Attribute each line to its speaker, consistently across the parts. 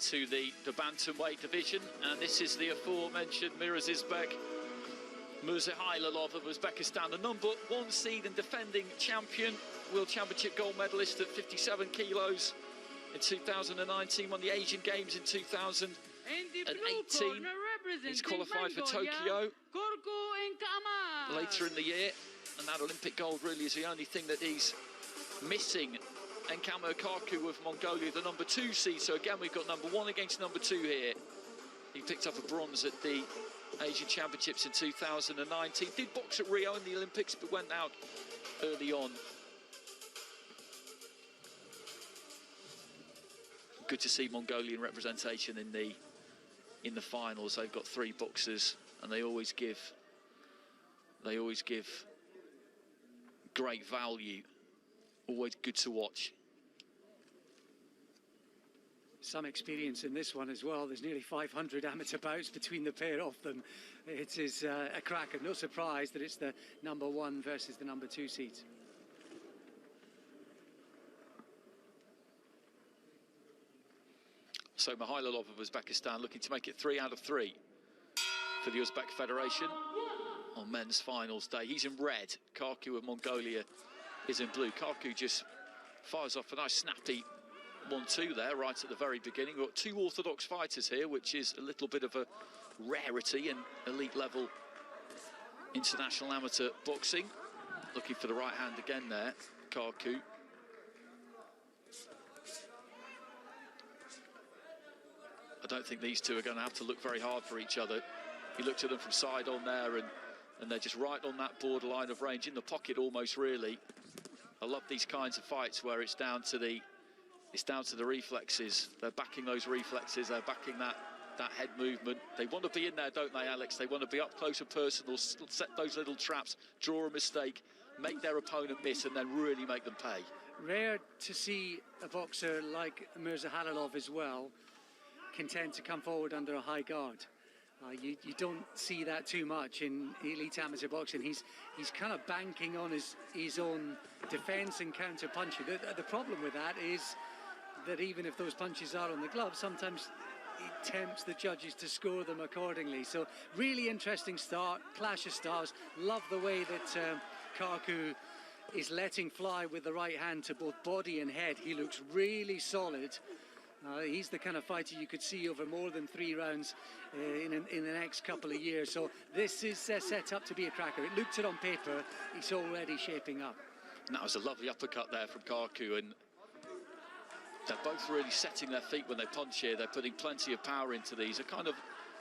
Speaker 1: into the bantamweight division, and this is the aforementioned MIRAZIZBEK MIRZAHALILOV of Uzbekistan, the #1 seed and defending champion, World Championship gold medalist at 57 kilos in 2019, won the Asian Games in 2018. He's qualified for Tokyo later in the year, and that Olympic gold really is the only thing that he's missing. KHARKHUU of Mongolia, the #2 seed. So again, we've got #1 against #2 here. He picked up a bronze at the Asian Championships in 2019. Did box at Rio in the Olympics, but went out early on. Good to see Mongolian representation in the finals. They've got 3 boxers, and they always give great value. Always good to watch.
Speaker 2: Some experience in this one as well. There's nearly 500 amateur bouts between the pair of them. It is a cracker. No surprise that it's the #1 versus the #2 seeds.
Speaker 1: So Mihailov of Uzbekistan looking to make it 3 out of 3 for the Uzbek Federation on men's finals day. He's in red. KHARKHUU of Mongolia is in blue. KHARKHUU just fires off a nice snappy 1-2 there right at the very beginning. We've got 2 orthodox fighters here, which is a little bit of a rarity in elite level international amateur boxing. Looking for the right hand again there, KHARKHUU. I don't think these two are going to have to look very hard for each other. He looked at them from side on there, and they're just right on that borderline of range, in the pocket almost, really. I love these kinds of fights where it's down to the reflexes. They're backing those reflexes, they're backing that head movement. They want to be in there, don't they, Alex? They want to be up close and personal, set those little traps, draw a mistake, make their opponent miss, and then really make them pay.
Speaker 2: Rare to see a boxer like MIRZAHALILOV as well content to come forward under a high guard. You don't see that too much in elite amateur boxing. He's kind of banking on his own defence and counter punching. The problem with that is that even if those punches are on the glove, sometimes it tempts the judges to score them accordingly. So really interesting start, clash of stars. Love the way that KHARKHUU is letting fly with the right hand to both body and head. He looks really solid. He's the kind of fighter you could see over more than 3 rounds in the next couple of years. So this is set up to be a cracker. It looked it on paper. It's already shaping up.
Speaker 1: And that was a lovely uppercut there from KHARKHUU, and they're both really setting their feet when they punch here. They're putting plenty of power into these. A kind of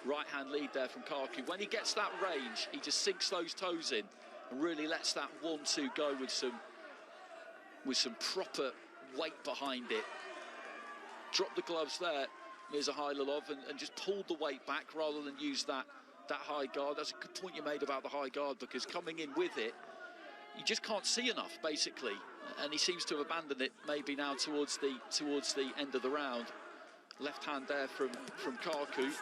Speaker 1: right-hand lead there from KHARKHUU. When he gets that range, he just sinks those toes in and really lets that 1-2 go with some proper weight behind it. Dropped the gloves there, MIRZAHALILOV, and just pulled the weight back rather than use that high guard. That's a good point you made about the high guard, because coming in with it, you just can't see enough, basically. And he seems to have abandoned it maybe now towards the end of the round. Left hand there from KHARKHUU.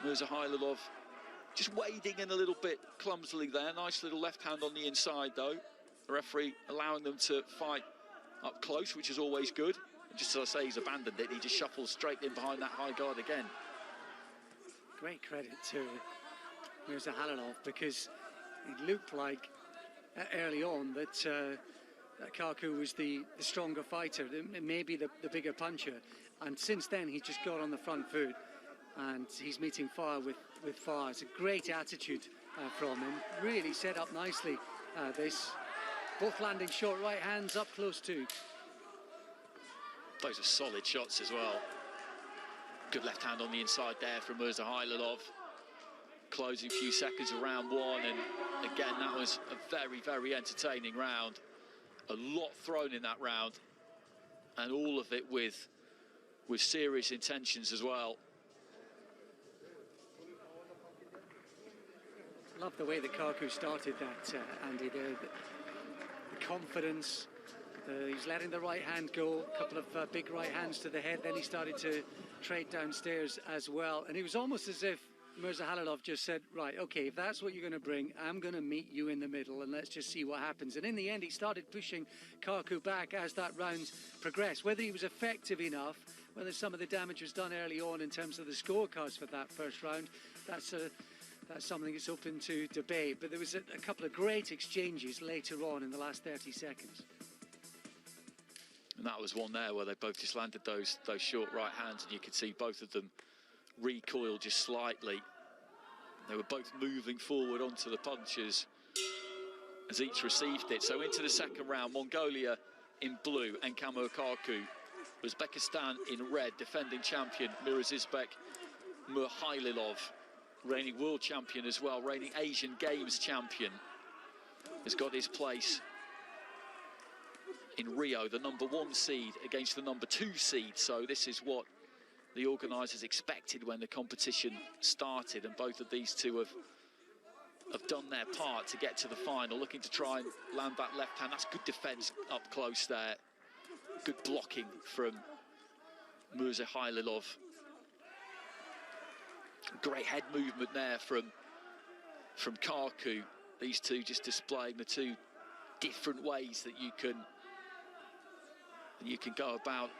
Speaker 1: MIRZAHALILOV just wading in a little bit clumsily there. Nice little left hand on the inside, though. The referee allowing them to fight up close, which is always good. Just as I say, he's abandoned it. He just shuffles straight in behind that high guard again.
Speaker 2: Great credit to MIRZAHALILOV, because it looked like early on that KHARKHUU was the stronger fighter, maybe the bigger puncher. And since then, he's just got on the front foot, and he's meeting fire with fire. It's a great attitude from him. Really set up nicely, this. Both landing short right hands up close too.
Speaker 1: Those are solid shots as well. Good left hand on the inside there from MIRZAHALILOV. Closing few seconds of round 1, and again, that was a very, very entertaining round. A lot thrown in that round, and all of it with serious intentions as well.
Speaker 2: Love the way that KHARKHUU started that, Andy. The confidence. He's letting the right hand go, a couple of big right hands to the head, then he started to trade downstairs as well. And it was almost as if MIRZAHALILOV just said, right, okay, if that's what you're going to bring, I'm going to meet you in the middle and let's just see what happens. And in the end, he started pushing KHARKHUU back as that round progressed. Whether he was effective enough whether some of the damage was done early on in terms of the scorecards for that first round, that's something that's open to debate. But there was a couple of great exchanges later on in the last 30 seconds.
Speaker 1: And that was one there where they both just landed those short right hands, and you could see both of them recoil just slightly. They were both moving forward onto the punches as each received it. So into the second round, Mongolia in blue, ENKH KHARKHUU. Uzbekistan in red, defending champion MIRAZIZBEK MIRZAHALILOV, reigning world champion as well, reigning Asian Games champion, has got his place in Rio, the #1 seed against the #2 seed. So this is what the organisers expected when the competition started, and both of these two have done their part to get to the final, looking to try and land that left hand. That's good defence up close there. Good blocking from MIRZAHALILOV. Great head movement there from KHARKHUU. These two just displaying the two different ways that you can go about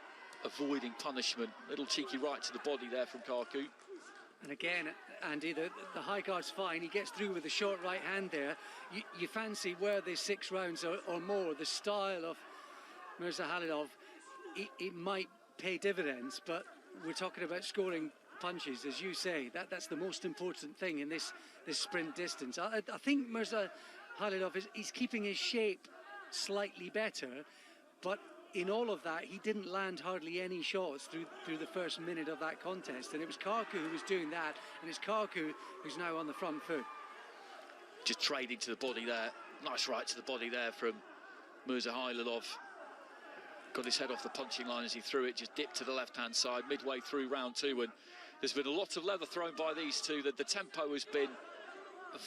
Speaker 1: avoiding punishment. Little cheeky right to the body there from KHARKHUU.
Speaker 2: And again, Andy, the high guard's fine. He gets through with the short right hand there. You fancy where there's 6 rounds or more, the style of MIRZAHALILOV, it might pay dividends, but we're talking about scoring punches, as you say. That's the most important thing in this sprint distance. I think MIRZAHALILOV he's keeping his shape slightly better, but in all of that, he didn't land hardly any shots through the first minute of that contest, and it was KHARKHUU who was doing that, and it's KHARKHUU who's now on the front foot.
Speaker 1: Just trading to the body there. Nice right to the body there from MIRZAHALILOV. Got his head off the punching line as he threw it, just dipped to the left-hand side midway through round 2, and there's been a lot of leather thrown by these two. The tempo has been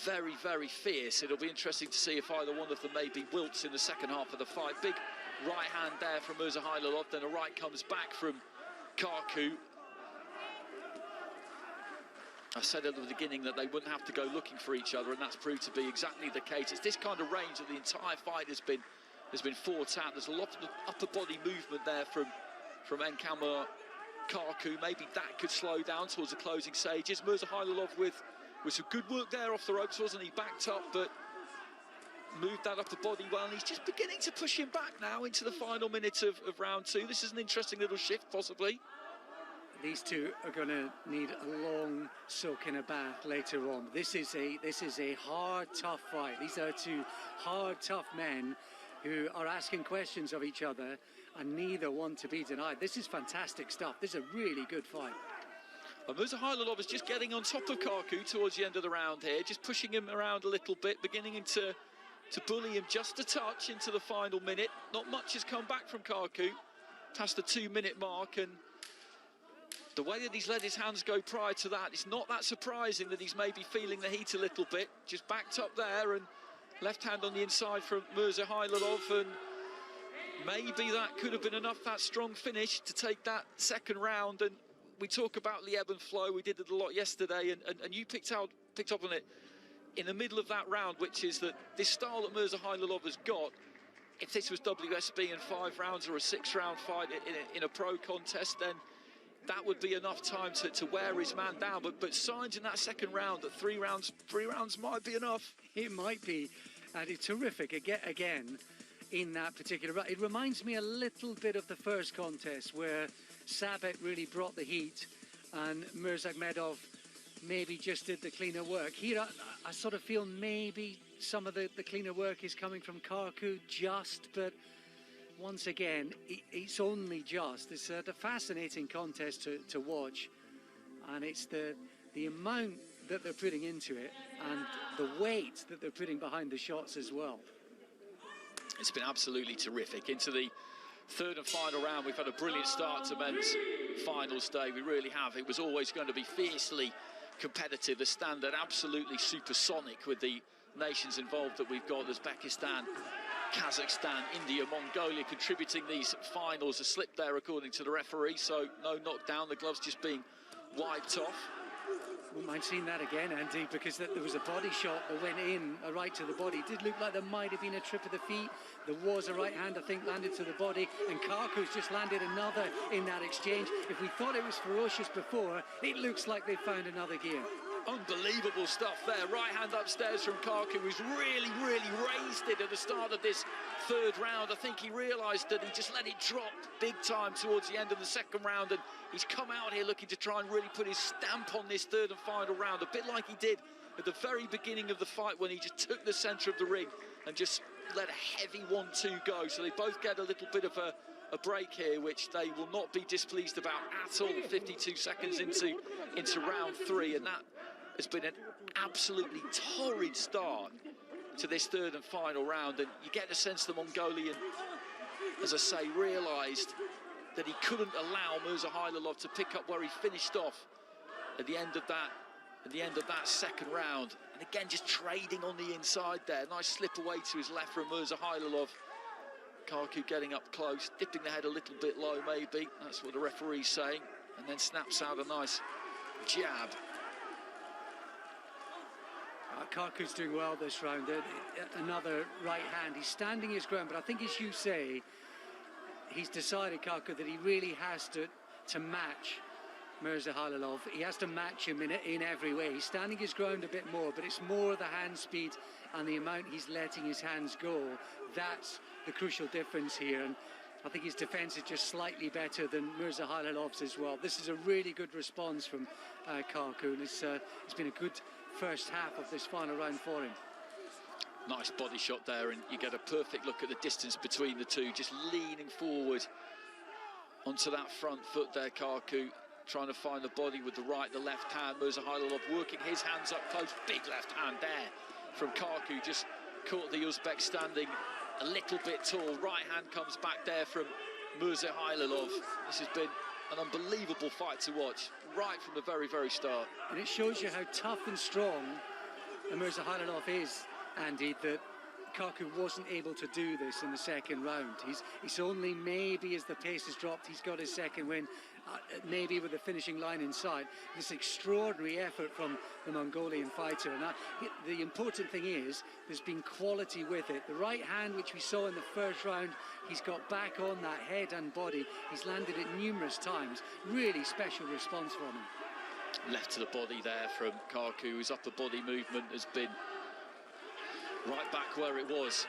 Speaker 1: very, very fierce. It'll be interesting to see if either one of them maybe wilts in the second half of the fight. Big right hand there from MIRZAHALILOV, then a right comes back from KHARKHUU. I said at the beginning that they wouldn't have to go looking for each other, and that's proved to be exactly the case. It's this kind of range that the entire fight has been fought out. There's a lot of upper body movement there from ENKH KHARKHUU. Maybe that could slow down towards the closing stages. MIRZAHALILOV with some good work there off the ropes, wasn't he? Backed up, but moved that upper body well, and he's just beginning to push him back now into the final minute of round 2. This is an interesting little shift, possibly.
Speaker 2: These two are going to need a long soak in a bath later on. This is a hard, tough fight. These are two hard, tough men who are asking questions of each other, and neither want to be denied. This is fantastic stuff. This is a really good fight.
Speaker 1: Well, MIRZAHALILOV is just getting on top of KHARKHUU towards the end of the round here, just pushing him around a little bit, beginning to bully him just a touch into the final minute. Not much has come back from KHARKHUU past the 2-minute mark, and the way that he's let his hands go prior to that, it's not that surprising that he's maybe feeling the heat a little bit. Just backed up there, and left hand on the inside from MIRZAHALILOV, and maybe that could have been enough, that strong finish, to take that second round. And we talk about the ebb and flow. We did it a lot yesterday, and you picked up on it in the middle of that round, which is that this style that MIRZAHALILOV has got, if this was WSB in 5 rounds or a 6-round fight in a pro contest, then that would be enough time to wear his man down. But signs in that second round that 3 rounds might be enough.
Speaker 2: It might be, and it's terrific again in that particular round. It reminds me a little bit of the first contest where Sabit really brought the heat and Mirzahmedov maybe just did the cleaner work. Here I sort of feel maybe some of the cleaner work is coming from KHARKHUU just, but once again, it's only just. It's a fascinating contest to watch, and it's the amount that they're putting into it and the weight that they're putting behind the shots as well.
Speaker 1: It's been absolutely terrific. Into the third and final round, we've had a brilliant start to men's finals day. We really have. It was always going to be fiercely competitive. The standard absolutely supersonic with the nations involved that we've got. Uzbekistan, Kazakhstan, India, Mongolia contributing these finals. A slip there according to the referee, so no knockdown. The gloves just being wiped off.
Speaker 2: Wouldn't mind seeing that again, Andy, because there was a body shot that went in, a right to the body. It did look like there might have been a trip of the feet. There was a right hand, I think, landed to the body, and KHARKHUU's just landed another in that exchange. If we thought it was ferocious before, it looks like they found another gear.
Speaker 1: Unbelievable stuff there. Right hand upstairs from KHARKHUU, who's really raised it at the start of this third round. I think he realised that he just let it drop big time towards the end of the second round, and he's come out here looking to try and really put his stamp on this third and final round, a bit like he did at the very beginning of the fight when he just took the centre of the ring and just let a heavy 1-2 go. So they both get a little bit of a break here, which they will not be displeased about at all. 52 seconds into round 3, and that has been an absolutely torrid start to this third and final round. And you get the sense the Mongolian, as I say, realised that he couldn't allow Mirzahalilov to pick up where he finished off at the end of that second round. And again, just trading on the inside there. Nice slip away to his left from Mirzahalilov. KHARKHUU getting up close, dipping the head a little bit low maybe. That's what the referee's saying. And then snaps out a nice jab.
Speaker 2: KHARKHUU's doing well this round. Another right hand. He's standing his ground, but I think, as you say, he's decided, KHARKHUU, that he really has to match Mirzahalilov. He has to match him in every way. He's standing his ground a bit more, but it's more the hand speed and the amount he's letting his hands go. That's the crucial difference here. And I think his defence is just slightly better than Mirzahalilov's as well. This is a really good response from KHARKHUU, and it's been a good first half of this final round for him.
Speaker 1: Nice body shot there, and you get a perfect look at the distance between the two, just leaning forward onto that front foot there. KHARKHUU trying to find the body with the right, the left hand. Mirzahalilov working his hands up close, big left hand there from KHARKHUU, just caught the Uzbek standing a little bit tall. Right hand comes back there from Mirzahalilov. This has been an unbelievable fight to watch right from the very start.
Speaker 2: And it shows you how tough and strong Mirzahalilov is, Andy, that KHARKHUU wasn't able to do this in the second round. He's only maybe, as the pace has dropped, he's got his second win, maybe with the finishing line in sight. This extraordinary effort from the Mongolian fighter. And the important thing is, there's been quality with it. The right hand, which we saw in the first round, he's got back on that head and body. He's landed it numerous times. Really special response from him.
Speaker 1: Left to the body there from KHARKHUU. His upper body movement has been right back where it was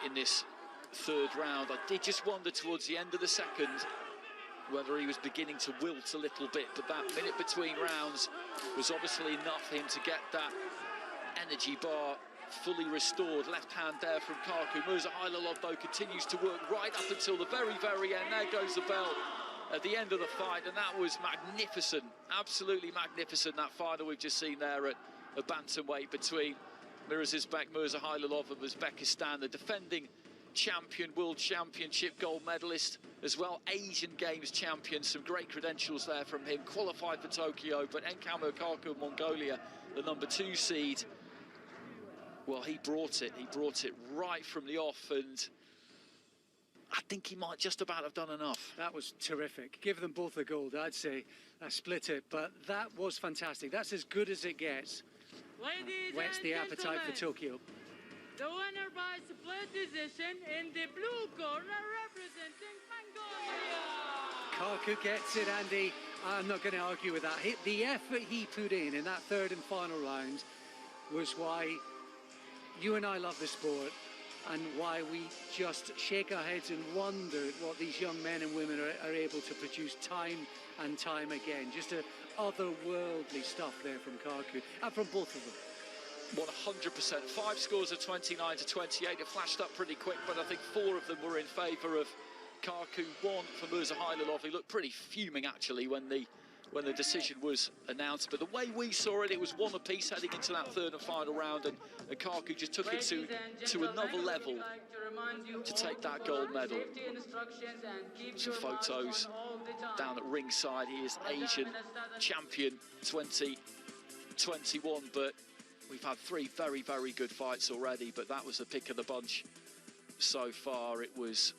Speaker 1: in this third round. I did just wonder towards the end of the second whether he was beginning to wilt a little bit, but that minute between rounds was obviously enough for him to get that energy bar fully restored. Left hand there from KHARKHUU. Mirzahalilov, though, continues to work right up until the very end. There goes the bell at the end of the fight, and that was magnificent, absolutely magnificent, that final we've just seen there at a bantamweight between MIRAZIZBEK, Mirzahalilov of Uzbekistan, the defending champion, world championship gold medalist, as well Asian Games champion. Some great credentials there from him, qualified for Tokyo, but ENKH KHARKHUU, Mongolia, the number 2 seed. Well, he brought it right from the off, and I think he might just about have done enough.
Speaker 2: That was terrific. Give them both the gold, I'd say. Split it, but that was fantastic. That's as good as it gets. Whets the appetite for Tokyo.
Speaker 3: The winner by split decision in the blue corner, representing Mongolia.
Speaker 2: KHARKHUU gets it, Andy. I'm not going to argue with that. The effort he put in that third and final round was why you and I love the sport, and why we just shake our heads and wonder what these young men and women are able to produce time and time again. Just otherworldly stuff there from KHARKHUU, and from both of them.
Speaker 1: 100%. 5 scores of 29 to 28. It flashed up pretty quick, but I think 4 of them were in favour of KHARKHUU. 1 for Mirzahalilov. He looked pretty fuming actually when the decision was announced, but the way we saw it, it was 1 apiece heading into that third and final round, and KHARKHUU just took it to another level to take that gold medal. Some photos down at ringside. He is Asian champion 2021, but we've had 3 very good fights already, but that was the pick of the bunch so far. It was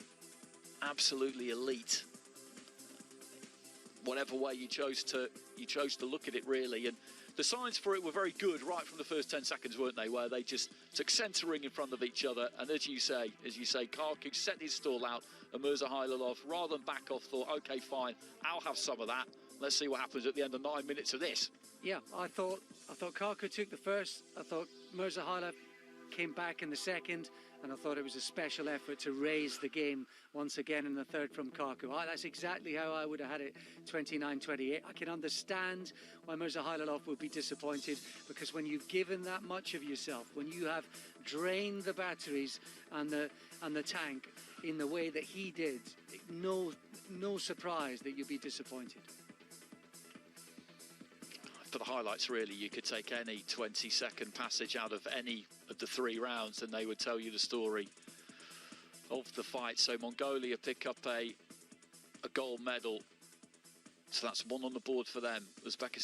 Speaker 1: absolutely elite. whatever way you chose to look at it, really. And the signs for it were very good right from the first 10 seconds, weren't they? Where they just took centering in front of each other, and as you say, KHARKHUU set his stall out, and MIRZAHALILOV, rather than back off, thought, okay, fine, I'll have some of that. Let's see what happens at the end of 9 minutes of this.
Speaker 2: Yeah, I thought KHARKHUU took the first. I thought Mirzahalilov came back in the second, and I thought it was a special effort to raise the game once again in the third from KHARKHUU. That's exactly how I would have had it, 29-28. I can understand why Mirzahalilov would be disappointed, because when you've given that much of yourself, when you have drained the batteries and the tank in the way that he did, no surprise that you'd be disappointed.
Speaker 1: For the highlights, really, you could take any 20-second passage out of any of the 3 rounds and they would tell you the story of the fight. So Mongolia pick up a gold medal, so that's 1 on the board for them. Uzbekistan